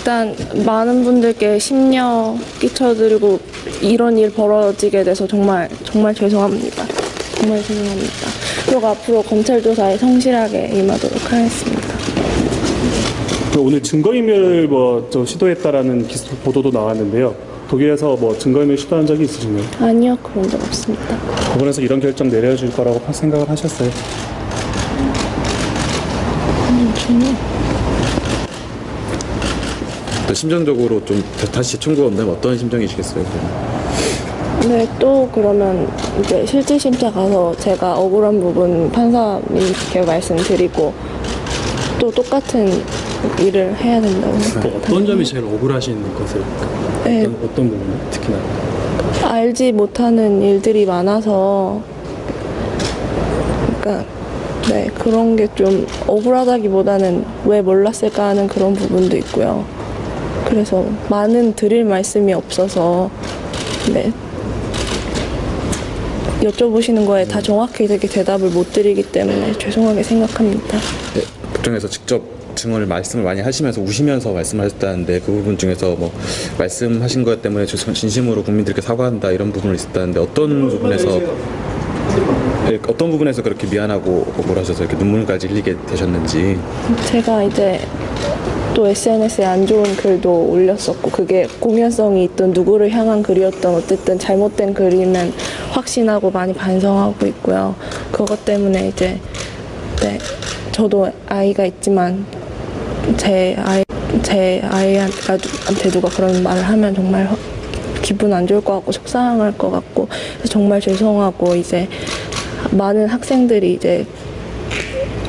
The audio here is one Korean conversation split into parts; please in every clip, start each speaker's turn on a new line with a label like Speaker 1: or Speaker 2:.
Speaker 1: 일단 많은 분들께 심려 끼쳐드리고 이런 일 벌어지게 돼서 정말 죄송합니다. 정말 죄송합니다. 그리고 앞으로 검찰 조사에 성실하게 임하도록 하겠습니다.
Speaker 2: 오늘 증거인멸을 시도했다라는 보도도 나왔는데요. 독일에서 증거인멸 시도한 적이 있으신가요?
Speaker 1: 아니요, 그런 적 없습니다.
Speaker 2: 법원에서 이런 결정 내려줄 거라고 생각을 하셨어요?
Speaker 1: 전혀.
Speaker 3: 심정적으로 좀 다시 청구가 온다면 어떤 심정이시겠어요?
Speaker 1: 네, 또 그러면 이제 실질심사 가서 제가 억울한 부분 판사님께 말씀드리고 또 똑같은 일을 해야 된다고 생각합니다.
Speaker 2: 어떤 점이 제일 억울하신 것을?
Speaker 1: 네.
Speaker 2: 어떤 부분 특히나?
Speaker 1: 알지 못하는 일들이 많아서 그러니까 네, 그런 게 좀 억울하다기보다는 왜 몰랐을까 하는 그런 부분도 있고요. 그래서 많은 드릴 말씀이 없어서 네, 여쭤보시는 거에 다 정확히 되게 대답을 못 드리기 때문에 죄송하게 생각합니다.
Speaker 3: 네, 법정에서 직접 말씀을 많이 하시면서 우시면서 말씀하셨다는데 그 부분 중에서 말씀하신 것 때문에 진심으로 국민들께 사과한다 이런 부분이 있었다는데 어떤 부분에서 그렇게 미안하고 억울하셔서 이렇게 눈물까지 흘리게 되셨는지.
Speaker 1: 제가 이제 또 SNS에 안 좋은 글도 올렸었고 그게 공연성이 있던 누구를 향한 글이었던 어쨌든 잘못된 글이면 확신하고 많이 반성하고 있고요. 그것 때문에 이제 네, 저도 아이가 있지만 제 아이한테 누가 그런 말을 하면 정말 기분 안 좋을 것 같고 속상할 것 같고 그래서 정말 죄송하고 이제 많은 학생들이 이제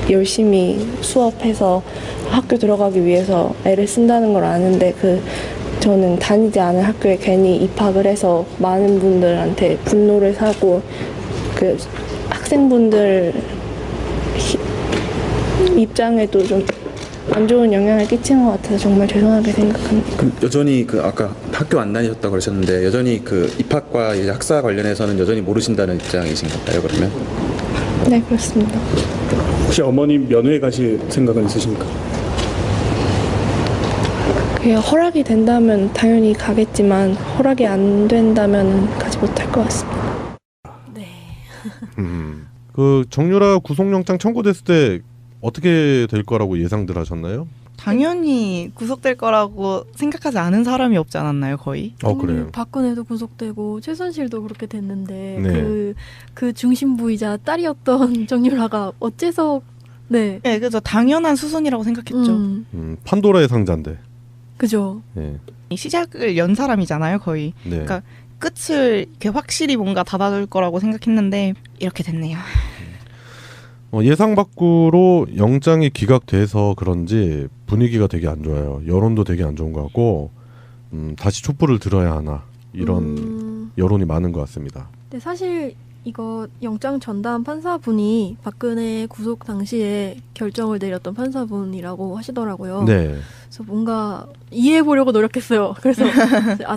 Speaker 1: 열심히 수업해서 학교 들어가기 위해서 애를 쓴다는 걸 아는데 저는 다니지 않은 학교에 괜히 입학을 해서 많은 분들한테 분노를 사고 학생분들 입장에도 좀 안 좋은 영향을 끼친 것 같아서 정말 죄송하게 생각합니다.
Speaker 3: 그럼 여전히 아까 학교 안 다니셨다고 그러셨는데 여전히 입학과 이제 학사 관련해서는 여전히 모르신다는 입장이신 건가요, 그러면?
Speaker 1: 네, 그렇습니다.
Speaker 2: 혹시 어머님 면회 가실 생각은 있으십니까?
Speaker 1: 그게 허락이 된다면 당연히 가겠지만 허락이 안 된다면 가지 못할 것 같습니다.
Speaker 4: 네.
Speaker 5: 정유라 구속영장 청구됐을 때 어떻게 될 거라고 예상들 하셨나요?
Speaker 4: 당연히 구속될 거라고 생각하지 않은 사람이 없지 않았나요, 거의?
Speaker 5: 그래요.
Speaker 6: 박근혜도 구속되고 최순실도 그렇게 됐는데
Speaker 5: 네.
Speaker 6: 그 중심부이자 딸이었던 정유라가 어째서
Speaker 4: 네, 그래서 당연한 수순이라고 생각했죠.
Speaker 5: 판도라의 상자인데.
Speaker 6: 그죠.
Speaker 5: 네.
Speaker 4: 시작을 연 사람이잖아요, 거의.
Speaker 5: 네.
Speaker 4: 그러니까 끝을 이렇게 확실히 뭔가 닫아줄 거라고 생각했는데 이렇게 됐네요.
Speaker 5: 예상 밖으로 영장이 기각돼서 그런지 분위기가 되게 안 좋아요. 여론도 되게 안 좋은 것 같고 다시 촛불을 들어야 하나 이런 여론이 많은 것 같습니다.
Speaker 6: 근데 사실 이거 영장 전담 판사분이 박근혜 구속 당시에 결정을 내렸던 판사분이라고 하시더라고요.
Speaker 5: 네.
Speaker 6: 그래서 뭔가 이해해보려고 노력했어요. 그래서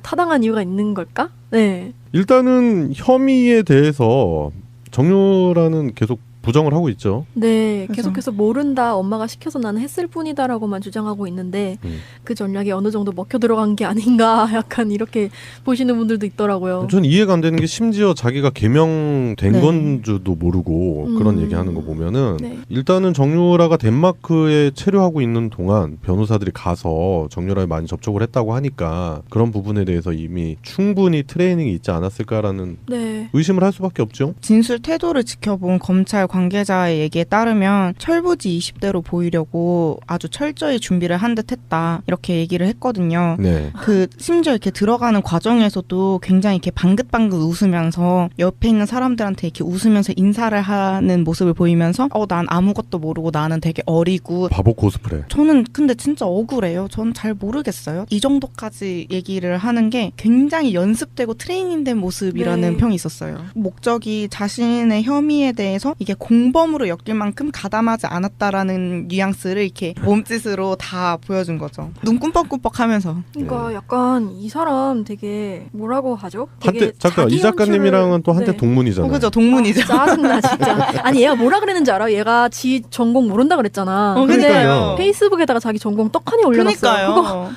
Speaker 6: 타당한 이유가 있는 걸까? 네.
Speaker 5: 일단은 혐의에 대해서 정유라는 계속 부정을 하고 있죠.
Speaker 6: 네, 계속해서 모른다, 엄마가 시켜서 나는 했을 뿐이다라고만 주장하고 있는데 그 전략이 어느 정도 먹혀 들어간 게 아닌가 약간 이렇게 보시는 분들도 있더라고요.
Speaker 5: 전 이해가 안 되는 게 심지어 자기가 개명된
Speaker 6: 네.
Speaker 5: 건지도 모르고 그런 얘기하는 거 보면은
Speaker 6: 네.
Speaker 5: 일단은 정유라가 덴마크에 체류하고 있는 동안 변호사들이 가서 정유라에 많이 접촉을 했다고 하니까 그런 부분에 대해서 이미 충분히 트레이닝이 있지 않았을까라는
Speaker 6: 네.
Speaker 5: 의심을 할 수밖에 없죠.
Speaker 4: 진술 태도를 지켜본 검찰 관계자의 얘기에 따르면 철부지 20대로 보이려고 아주 철저히 준비를 한 듯 했다 이렇게 얘기를 했거든요.
Speaker 5: 네.
Speaker 4: 심지어 이렇게 들어가는 과정에서도 굉장히 이렇게 방긋방긋 웃으면서 옆에 있는 사람들한테 이렇게 웃으면서 인사를 하는 모습을 보이면서 난 아무것도 모르고 나는 되게 어리고
Speaker 5: 바보 코스프레.
Speaker 4: 저는 근데 진짜 억울해요. 저는 잘 모르겠어요. 이 정도까지 얘기를 하는 게 굉장히 연습되고 트레이닝된 모습이라는
Speaker 6: 네.
Speaker 4: 평이 있었어요. 목적이 자신의 혐의에 대해서 이게 공범으로 엮일 만큼 가담하지 않았다라는 뉘앙스를 이렇게 몸짓으로 다 보여준 거죠. 눈 꿈뻑꿈뻑하면서.
Speaker 6: 그러니까 약간 이 사람 되게 뭐라고 하죠?
Speaker 5: 한때
Speaker 6: 되게
Speaker 5: 잠깐 이
Speaker 6: 자기
Speaker 5: 작가님이랑은 또 한때
Speaker 6: 네.
Speaker 5: 동문이잖아요.
Speaker 4: 그죠, 동문이죠.
Speaker 6: 짜증나 진짜. 아니 얘가 뭐라 그랬는지 알아요? 얘가 지 전공 모른다 그랬잖아. 근데
Speaker 5: 그러니까요.
Speaker 6: 페이스북에다가 자기 전공 떡하니 올려놨어요.
Speaker 4: 그러니까요.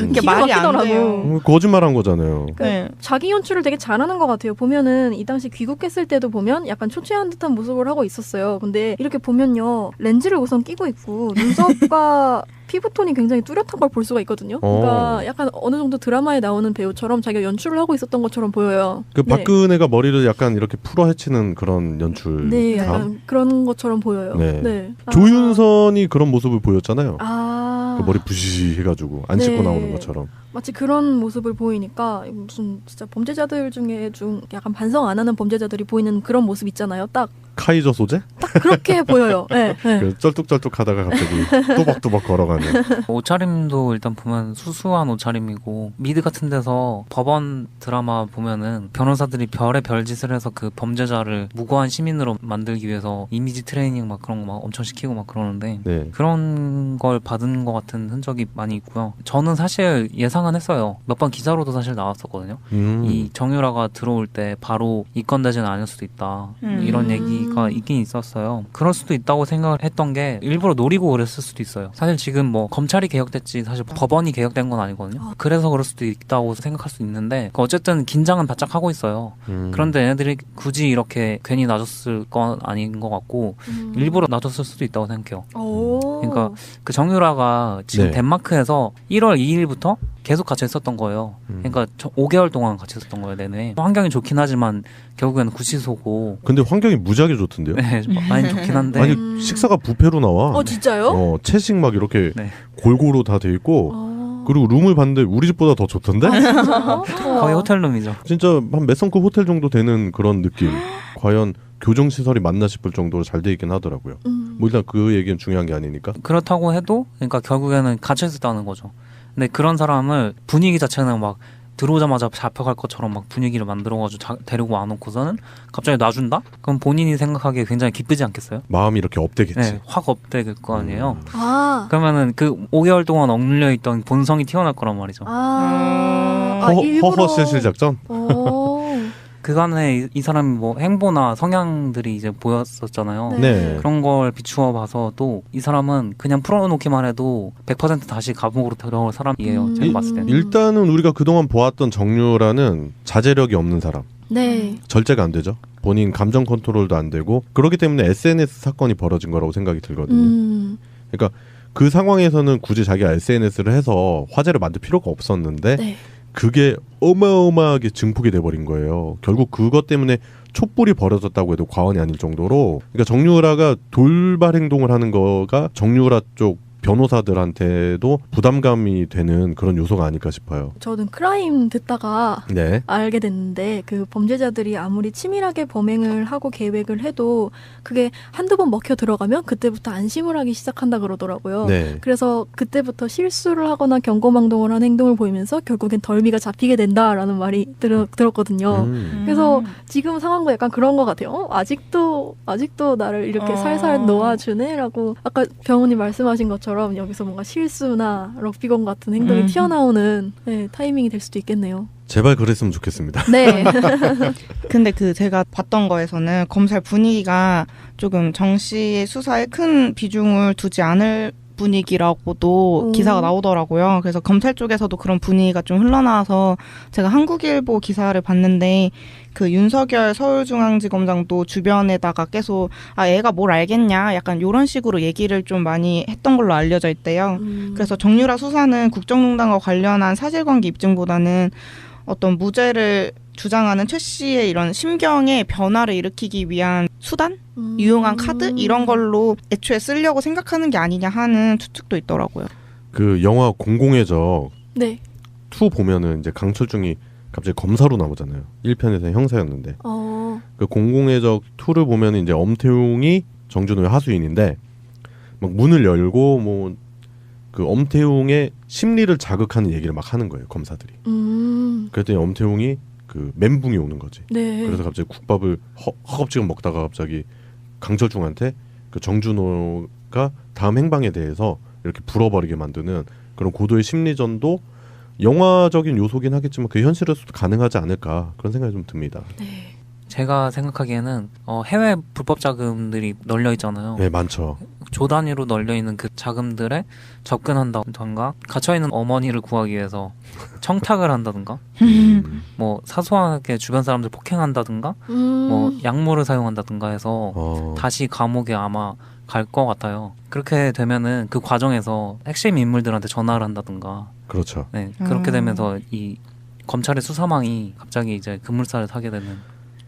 Speaker 4: 이게
Speaker 6: 기가
Speaker 4: 말이 안
Speaker 6: 막히더라고.
Speaker 4: 돼요.
Speaker 5: 거짓말한 거잖아요.
Speaker 4: 네.
Speaker 6: 자기 연출을 되게 잘하는 것 같아요. 보면은 이 당시 귀국했을 때도 보면 약간 초췌한 듯한 모습을 하고 있었어요. 근데 이렇게 보면요, 렌즈를 우선 끼고 있고 눈썹과 피부톤이 굉장히 뚜렷한 걸 볼 수가 있거든요. 그러니까 약간 어느 정도 드라마에 나오는 배우처럼 자기가 연출을 하고 있었던 것처럼 보여요.
Speaker 5: 그
Speaker 6: 네.
Speaker 5: 박근혜가 머리를 약간 이렇게 풀어 헤치는 그런 연출.
Speaker 6: 네, 약간 그런 것처럼 보여요.
Speaker 5: 네.
Speaker 6: 아.
Speaker 5: 조윤선이 그런 모습을 보였잖아요.
Speaker 6: 아.
Speaker 5: 그 머리 부시시 해가지고 안 씻고
Speaker 6: 네.
Speaker 5: 나오는 것처럼.
Speaker 6: 마치 그런 모습을 보이니까 무슨 진짜 범죄자들 중에 좀 약간 반성 안 하는 범죄자들이 보이는 그런 모습 있잖아요. 딱
Speaker 5: 카이저 소재?
Speaker 6: 그렇게 보여요. 네, 네.
Speaker 5: 그 쩔뚝쩔뚝하다가 갑자기 또박또박 걸어가는.
Speaker 7: 옷차림도 일단 보면 수수한 옷차림이고 미드 같은 데서 법원 드라마 보면은 변호사들이 별의 별짓을 해서 그 범죄자를 무고한 시민으로 만들기 위해서 이미지 트레이닝 막 그런 거 막 엄청 시키고 막 그러는데
Speaker 5: 네.
Speaker 7: 그런 걸 받은 것 같은 흔적이 많이 있고요. 저는 사실 예상은 했어요. 몇 번 기사로도 사실 나왔었거든요. 이 정유라가 들어올 때 바로 이권대제는 아닐 수도 있다. 이런 얘기가 있긴 있었어요. 그럴 수도 있다고 생각을 했던 게 일부러 노리고 그랬을 수도 있어요. 사실 지금 뭐 검찰이 개혁됐지 사실 법원이 개혁된 건 아니거든요. 그래서 그럴 수도 있다고 생각할 수 있는데 어쨌든 긴장은 바짝 하고 있어요. 그런데 얘네들이 굳이 이렇게 괜히 놔줬을 건 아닌 것 같고 일부러 놔줬을 수도 있다고 생각해요.
Speaker 6: 오.
Speaker 7: 그러니까 그 정유라가 지금
Speaker 5: 네.
Speaker 7: 덴마크에서 1월 2일부터 계속 같이 있었던 거예요. 그러니까 5개월 동안 같이 있었던 거예요, 내내. 환경이 좋긴 하지만 결국에는 구치소고.
Speaker 5: 근데 환경이 무지하게 좋던데요?
Speaker 7: 네, 많이 좋긴 한데.
Speaker 5: 아니 식사가 뷔페로 나와.
Speaker 6: 진짜요?
Speaker 5: 채식 막 이렇게
Speaker 7: 네.
Speaker 5: 골고루 다 돼 있고 그리고 룸을 봤는데 우리 집보다 더 좋던데?
Speaker 7: 거의 호텔룸이죠.
Speaker 5: 진짜 한 몇 성급 호텔 정도 되는 그런 느낌. 과연 교정시설이 맞나 싶을 정도로 잘 돼 있긴 하더라고요. 뭐 일단 그 얘기는 중요한 게 아니니까.
Speaker 7: 그렇다고 해도 그러니까 결국에는 갇혀 있었다는 거죠. 근데 그런 사람을 분위기 자체는 막 들어오자마자 잡혀갈 것처럼 막 분위기를 만들어가지고 데리고 와놓고서는 갑자기 놔준다? 그럼 본인이 생각하기에 굉장히 기쁘지 않겠어요?
Speaker 5: 마음이 이렇게 업되겠지.
Speaker 7: 네, 확 업될 거 아니에요.
Speaker 6: 아.
Speaker 7: 그러면은 그 5개월 동안 억눌려 있던 본성이 튀어나올 거란 말이죠.
Speaker 5: 허허 실실 작전?
Speaker 7: 그간에 이 사람이 뭐 행보나 성향들이 이제 보였었잖아요.
Speaker 5: 네.
Speaker 7: 그런 걸 비추어 봐서도 이 사람은 그냥 풀어놓기만 해도 100% 다시 감옥으로 들어올 사람이에요. 제가 봤을 때는.
Speaker 5: 일단은 우리가 그동안 보았던 정유라는 자제력이 없는 사람.
Speaker 6: 네.
Speaker 5: 절제가 안 되죠. 본인 감정 컨트롤도 안 되고 그렇기 때문에 SNS 사건이 벌어진 거라고 생각이 들거든요. 그러니까 그 상황에서는 굳이 자기가 SNS를 해서 화제를 만들 필요가 없었는데
Speaker 6: 네.
Speaker 5: 그게 어마어마하게 증폭이 돼버린 거예요. 결국 그것 때문에 촛불이 벌어졌다고 해도 과언이 아닐 정도로. 그러니까 정유라가 돌발 행동을 하는 거가 정유라 쪽 변호사들한테도 부담감이 되는 그런 요소가 아닐까 싶어요.
Speaker 6: 저는 크라임 듣다가
Speaker 5: 네.
Speaker 6: 알게 됐는데 그 범죄자들이 아무리 치밀하게 범행을 하고 계획을 해도 그게 한두 번 먹혀 들어가면 그때부터 안심을 하기 시작한다 그러더라고요.
Speaker 5: 네.
Speaker 6: 그래서 그때부터 실수를 하고 경고망동을 한 행동을 보이면서 결국엔 덜미가 잡히게 된다라는 말이 들었거든요. 그래서 지금 상황도 약간 그런 것 같아요. 아직도 나를 이렇게 살살 놓아주네라고 아까 병훈이 말씀하신 것처럼 여기서 뭔가 실수나 럭비공 같은 행동이 튀어나오는 타이밍이 될 수도 있겠네요.
Speaker 5: 제발 그랬으면 좋겠습니다.
Speaker 6: 네.
Speaker 4: 근데 그 제가 봤던 거에서는 검찰 분위기가 조금 정 씨의 수사에 큰 비중을 두지 않을 분위기라고도 기사가 나오더라고요. 그래서 검찰 쪽에서도 그런 분위기가 좀 흘러나와서 제가 한국일보 기사를 봤는데 그 윤석열 서울중앙지검장도 주변에다가 계속 애가 뭘 알겠냐 약간 이런 식으로 얘기를 좀 많이 했던 걸로 알려져 있대요. 그래서 정유라 수사는 국정농단과 관련한 사실관계 입증보다는 어떤 무죄를 주장하는 최 씨의 이런 심경의 변화를 일으키기 위한 수단? 유용한 카드? 이런 걸로 애초에 쓰려고 생각하는 게 아니냐 하는 추측도 있더라고요.
Speaker 5: 그 영화 공공의 적
Speaker 6: 네.
Speaker 5: 2 보면은 이제 강철중이 갑자기 검사로 나오잖아요. 1편에서는 형사였는데. 그 공공의 적 2를 보면은 이제 엄태웅이 정준호의 하수인인데 막 문을 열고 뭐 그 엄태웅의 심리를 자극하는 얘기를 막 하는 거예요, 검사들이. 그랬더니 엄태웅이 그 멘붕이 오는 거지.
Speaker 6: 네.
Speaker 5: 그래서 갑자기 국밥을 허겁지겁 먹다가 갑자기 강철중한테 그 정준호가 다음 행방에 대해서 이렇게 불어버리게 만드는 그런 고도의 심리전도 영화적인 요소긴 하겠지만 그 현실에서도 가능하지 않을까 그런 생각이 좀 듭니다.
Speaker 6: 네.
Speaker 7: 제가 생각하기에는 해외 불법 자금들이 널려 있잖아요.
Speaker 5: 네, 많죠.
Speaker 7: 조 단위로 널려 있는 그 자금들에 접근한다던가 갇혀 있는 어머니를 구하기 위해서 청탁을 한다든가, 뭐 사소하게 주변 사람들 폭행한다든가, 뭐 약물을 사용한다든가 해서 다시 감옥에 아마 갈 것 같아요. 그렇게 되면은 그 과정에서 핵심 인물들한테 전화를 한다든가.
Speaker 5: 그렇죠.
Speaker 7: 네, 그렇게 되면서 이 검찰의 수사망이 갑자기 이제 급물살을 타게 되는.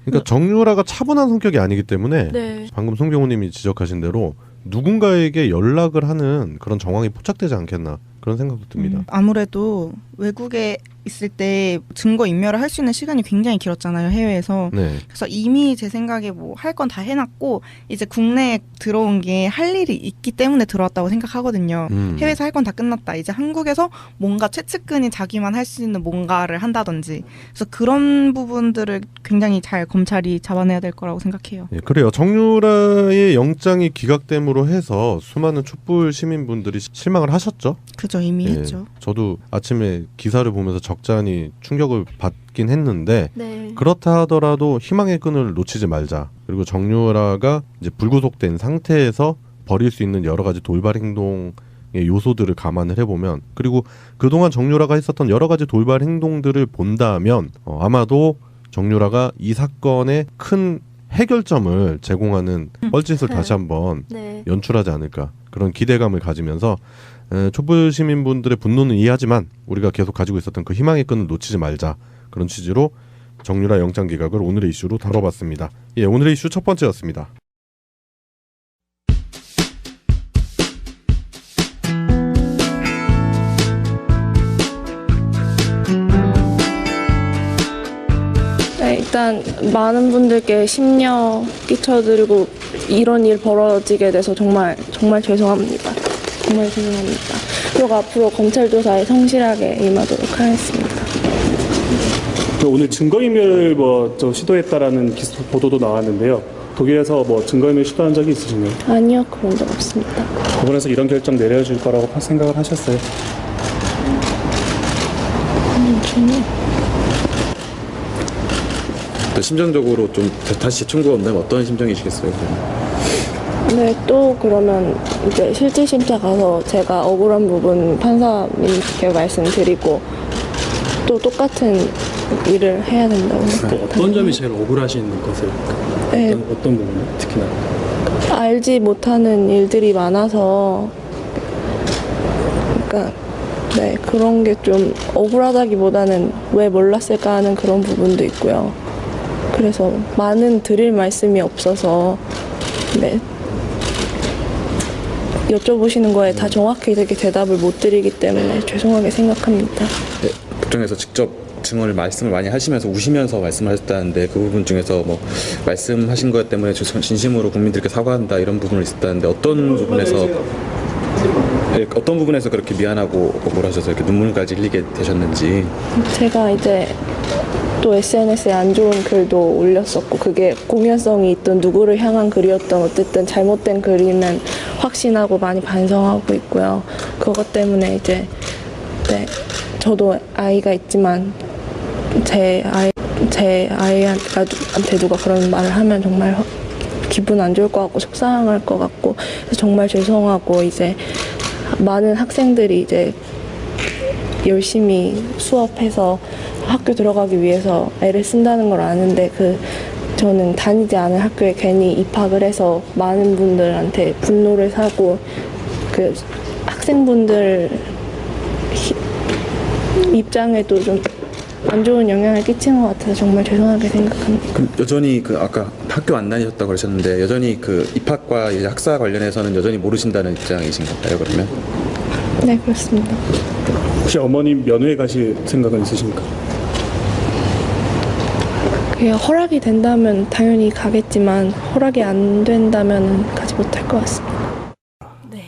Speaker 5: 그러니까 정유라가 차분한 성격이 아니기 때문에
Speaker 6: 네.
Speaker 5: 방금 송병호님이 지적하신 대로 누군가에게 연락을 하는 그런 정황이 포착되지 않겠나 그런 생각도 듭니다.
Speaker 4: 아무래도 외국에 있을 때 증거 인멸을 할 수 있는 시간이 굉장히 길었잖아요, 해외에서.
Speaker 5: 네.
Speaker 4: 그래서 이미 제 생각에 뭐 할 건 다 해놨고 이제 국내에 들어온 게 할 일이 있기 때문에 들어왔다고 생각하거든요. 해외에서 할 건 다 끝났다. 이제 한국에서 뭔가 최측근이 자기만 할 수 있는 뭔가를 한다든지. 그래서 그런 부분들을 굉장히 잘 검찰이 잡아내야 될 거라고 생각해요.
Speaker 5: 예, 그래요. 정유라의 영장이 기각됨으로 해서 수많은 촛불 시민분들이 실망을 하셨죠.
Speaker 4: 그죠, 이미
Speaker 5: 예,
Speaker 4: 했죠.
Speaker 5: 저도 아침에 기사를 보면서 적잖이 충격을 받긴 했는데
Speaker 6: 네.
Speaker 5: 그렇다 하더라도 희망의 끈을 놓치지 말자. 그리고 정유라가 이제 불구속된 상태에서 벌일 수 있는 여러 가지 돌발 행동의 요소들을 감안을 해보면, 그리고 그동안 정유라가 했었던 여러 가지 돌발 행동들을 본다면 아마도 정유라가 이 사건의 큰 해결점을 제공하는 뻘짓을 다시 한번
Speaker 6: 네.
Speaker 5: 연출하지 않을까, 그런 기대감을 가지면서 촛불 시민분들의 분노는 이해하지만 우리가 계속 가지고 있었던 그 희망의 끈을 놓치지 말자, 그런 취지로 정유라 영장 기각을 오늘의 이슈로 다뤄봤습니다. 예, 오늘의 이슈 첫 번째였습니다.
Speaker 1: 네, 일단 많은 분들께 심려 끼쳐드리고 이런 일 벌어지게 돼서 정말 죄송합니다. 정말 죄송합니다. 그리고 앞으로 검찰 조사에 성실하게 임하도록 하겠습니다.
Speaker 2: 오늘 증거인멸을 시도했다라는 보도도 나왔는데요. 독일에서 증거인멸 시도한 적이 있으신가요?
Speaker 1: 아니요, 그런 적 없습니다.
Speaker 2: 법원에서 이런 결정 내려줄 거라고 생각을 하셨어요?
Speaker 1: 전혀.
Speaker 3: 또 심정적으로 좀 다시 청구가 온다면 어떤 심정이시겠어요?
Speaker 1: 네, 또 그러면 이제 실질심사 가서 제가 억울한 부분 판사님께 말씀드리고 또 똑같은 일을 해야 된다고 생각합니다.
Speaker 2: 어떤 점이 제일 억울하신 것을?
Speaker 1: 네.
Speaker 2: 어떤 부분이 특히나?
Speaker 1: 알지 못하는 일들이 많아서, 그러니까 네, 그런 게 좀 억울하다기보다는 왜 몰랐을까 하는 그런 부분도 있고요. 그래서 많은 드릴 말씀이 없어서 네, 여쭤보시는 거에 다 정확히 되게 대답을 못 드리기 때문에 죄송하게 생각합니다.
Speaker 3: 네, 법정에서 직접 증언을 말씀을 많이 하시면서 우시면서 말씀을 하셨다는데, 그 부분 중에서 뭐 말씀하신 것 때문에 진심으로 국민들께 사과한다 이런 부분을 있었다는데 어떤 부분에서 그렇게 미안하고 억울하셔서 이렇게 눈물까지 흘리게 되셨는지.
Speaker 1: 제가 이제 또 SNS에 안 좋은 글도 올렸었고 그게 공연성이 있던 누구를 향한 글이었던 어쨌든 잘못된 글이면 확신하고 많이 반성하고 있고요. 그것 때문에 이제 네, 저도 아이가 있지만 제 아이한테 누가 그런 말을 하면 정말 기분 안 좋을 것 같고 속상할 것 같고 그래서 정말 죄송하고, 이제 많은 학생들이 이제 열심히 수업해서 학교 들어가기 위해서 애를 쓴다는 걸 아는데 저는 다니지 않은 학교에 괜히 입학을 해서 많은 분들한테 분노를 사고 그 학생분들 입장에도 좀 안 좋은 영향을 끼치는 것 같아서 정말 죄송하게 생각합니다.
Speaker 3: 그럼 여전히 아까 학교 안 다니셨다고 그러셨는데 여전히 입학과 이제 학사 관련해서는 여전히 모르신다는 입장이신 건가요, 그러면?
Speaker 1: 네, 그렇습니다.
Speaker 2: 혹시 어머님 면회 가실 생각은 있으십니까?
Speaker 1: 그게 허락이 된다면 당연히 가겠지만 허락이 안 된다면 가지 못할 것 같습니다.
Speaker 6: 네.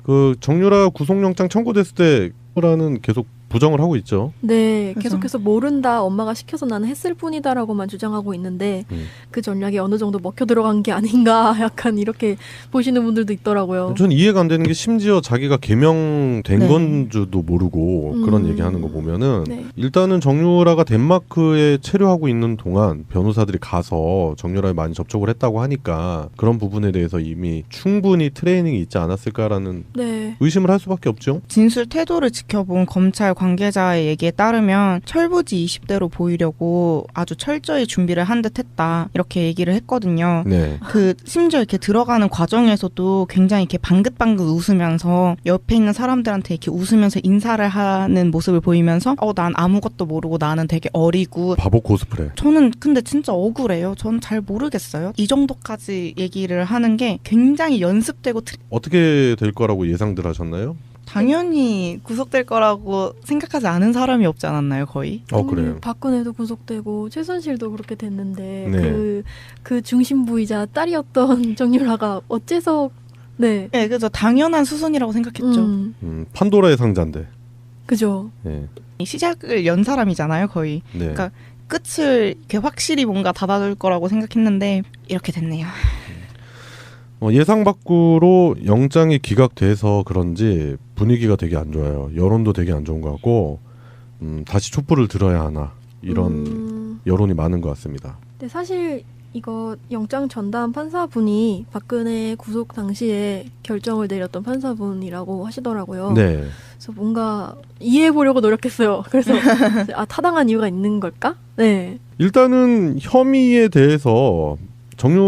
Speaker 5: 그 정유라 구속영장 청구됐을 때 라는 계속 부정을 하고 있죠.
Speaker 6: 네,
Speaker 4: 그래서.
Speaker 6: 계속해서 모른다, 엄마가 시켜서 나는 했을 뿐이다라고만 주장하고 있는데 그 전략이 어느 정도 먹혀 들어간 게 아닌가 약간 이렇게 보시는 분들도 있더라고요.
Speaker 5: 전 이해가 안 되는 게 심지어 자기가 개명된
Speaker 4: 네.
Speaker 5: 건 줄도 모르고 그런 얘기하는 거 보면은
Speaker 6: 네.
Speaker 5: 일단은 정유라가 덴마크에 체류하고 있는 동안 변호사들이 가서 정유라에 많이 접촉을 했다고 하니까 그런 부분에 대해서 이미 충분히 트레이닝이 있지 않았을까라는
Speaker 6: 네.
Speaker 5: 의심을 할 수밖에 없죠.
Speaker 4: 진술 태도를 지켜본 검찰 관계자의 얘기에 따르면 철부지 20대로 보이려고 아주 철저히 준비를 한 듯 했다 이렇게 얘기를 했거든요.
Speaker 5: 네.
Speaker 4: 그 심지어 이렇게 들어가는 과정에서도 굉장히 이렇게 방긋방긋 웃으면서 옆에 있는 사람들한테 이렇게 웃으면서 인사를 하는 모습을 보이면서 난 아무것도 모르고 나는 되게 어리고
Speaker 5: 바보 코스프레.
Speaker 4: 저는 근데 진짜 억울해요. 저는 잘 모르겠어요. 이 정도까지 얘기를 하는 게 굉장히 연습되고
Speaker 5: 어떻게 될 거라고 예상들 하셨나요?
Speaker 4: 당연히 구속될 거라고 생각하지 않은 사람이 없지 않았나요, 거의?
Speaker 5: 그래요.
Speaker 6: 박근혜도 구속되고 최순실도 그렇게 됐는데
Speaker 5: 네.
Speaker 6: 그 중심부이자 딸이었던 정유라가 어째서 네.
Speaker 4: 네, 그죠. 당연한 수순이라고 생각했죠.
Speaker 5: 판도라의 상자인데.
Speaker 6: 그죠.
Speaker 5: 네.
Speaker 4: 시작을 연 사람이잖아요, 거의.
Speaker 5: 네.
Speaker 4: 그러니까 끝을 이렇게 확실히 뭔가 닫아줄 거라고 생각했는데 이렇게 됐네요.
Speaker 5: 예상 밖으로 영장이 기각돼서 그런지 분위기가 되게 안 좋아요. 여론도 되게 안 좋은 것 같고 다시 촛불을 들어야 하나 이런 여론이 많은 것 같습니다.
Speaker 6: 근데 사실 이거 영장 전담 판사분이 박근혜 구속 당시에 결정을 내렸던 판사분이라고 하시더라고요.
Speaker 5: 네.
Speaker 6: 그래서 뭔가 이해해 보려고 노력했어요. 그래서 타당한 이유가 있는 걸까? 네.
Speaker 5: 일단은 혐의에 대해서 정유